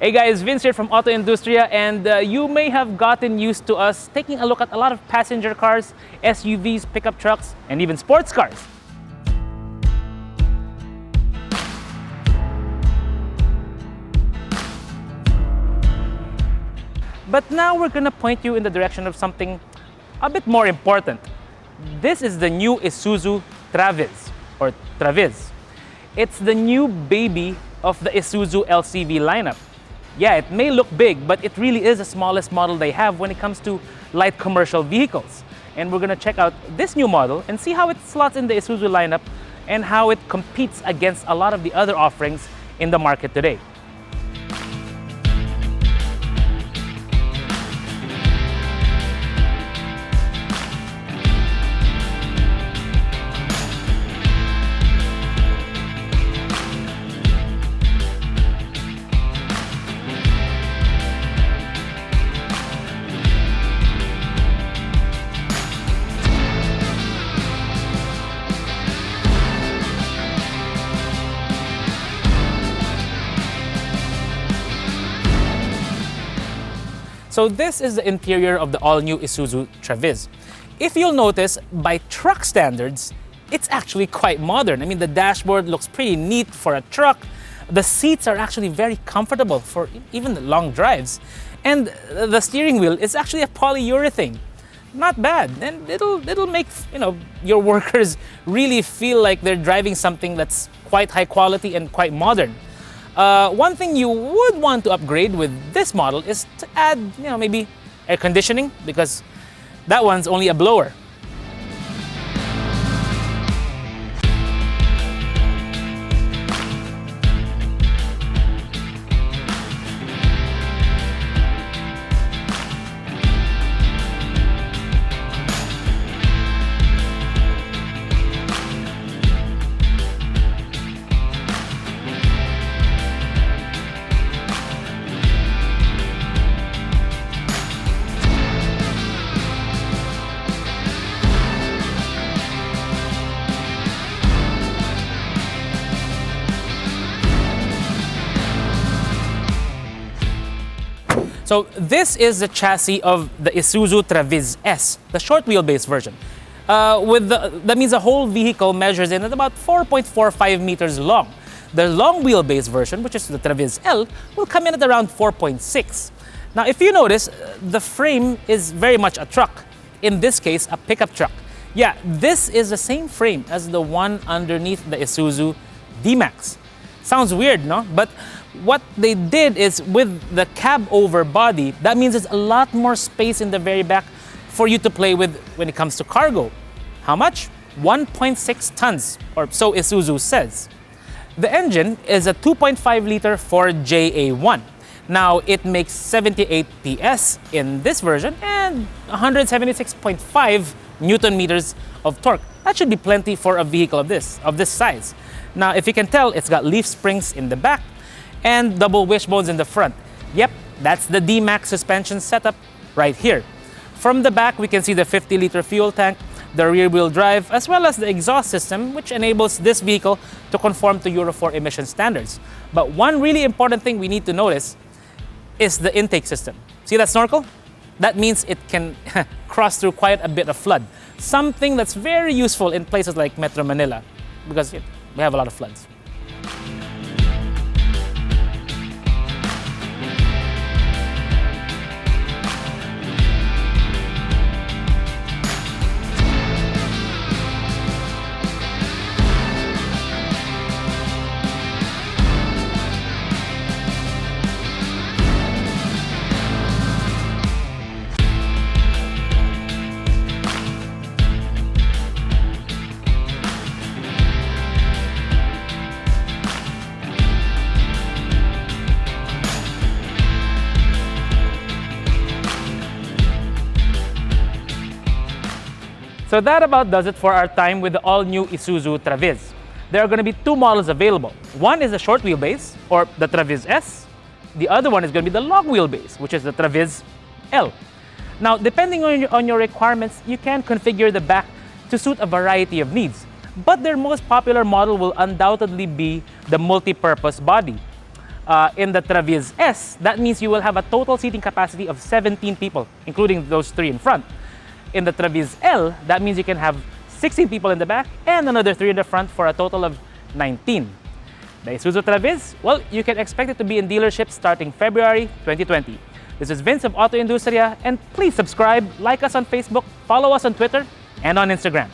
Hey guys, Vince here from AutoIndustriya, and you may have gotten used to us taking a look at a lot of passenger cars, SUVs, pickup trucks, and even sports cars. But now we're gonna point you in the direction of something a bit more important. This is the new Isuzu Traviz, or Traviz. It's the new baby of the Isuzu LCV lineup. Yeah, it may look big, but it really is the smallest model they have when it comes to light commercial vehicles. And we're gonna check out this new model and see how it slots in the Isuzu lineup and how it competes against a lot of the other offerings in the market today. So this is the interior of the all-new Isuzu Traviz. If you'll notice, by truck standards, it's actually quite modern. I mean, the dashboard looks pretty neat for a truck. The seats are actually very comfortable for even the long drives. And the steering wheel is actually a polyurethane. Not bad. And it'll make, your workers really feel like they're driving something that's quite high quality and quite modern. One thing you would want to upgrade with this model is to add, maybe air conditioning, because that one's only a blower. So this is the chassis of the Isuzu Traviz S, the short wheelbase version. That means the whole vehicle measures in at about 4.45 meters long. The long wheelbase version, which is the Traviz L, will come in at around 4.6. Now, if you notice, the frame is very much a truck. In this case, a pickup truck. Yeah, this is the same frame as the one underneath the Isuzu D-Max. Sounds weird, no? But what they did is with the cab over body, that means there's a lot more space in the very back for you to play with when it comes to cargo. How much? 1.6 tons, or so Isuzu says. The engine is a 2.5 liter Ford JA1. Now, it makes 78 PS in this version and 176.5 Newton meters of torque. That should be plenty for a vehicle of this size. Now, if you can tell, it's got leaf springs in the back and double wishbones in the front. Yep, that's the D-Max suspension setup right here. From the back, we can see the 50-liter fuel tank, the rear-wheel drive, as well as the exhaust system, which enables this vehicle to conform to Euro 4 emission standards. But one really important thing we need to notice is the intake system. See that snorkel? That means it can cross through quite a bit of flood. Something that's very useful in places like Metro Manila, because we have a lot of floods. So that about does it for our time with the all-new Isuzu Traviz. There are going to be two models available. One is the short wheelbase, or the Traviz S. The other one is going to be the long wheelbase, which is the Traviz L. Now, depending on your requirements, you can configure the back to suit a variety of needs. But their most popular model will undoubtedly be the multi-purpose body. In the Traviz S, that means you will have a total seating capacity of 17 people, including those 3 in front. In the Traviz L, that means you can have 16 people in the back and another 3 in the front for a total of 19. The Isuzu Traviz, well, you can expect it to be in dealerships starting February 2020. This is Vince of AutoIndustriya, and please subscribe, like us on Facebook, follow us on Twitter, and on Instagram.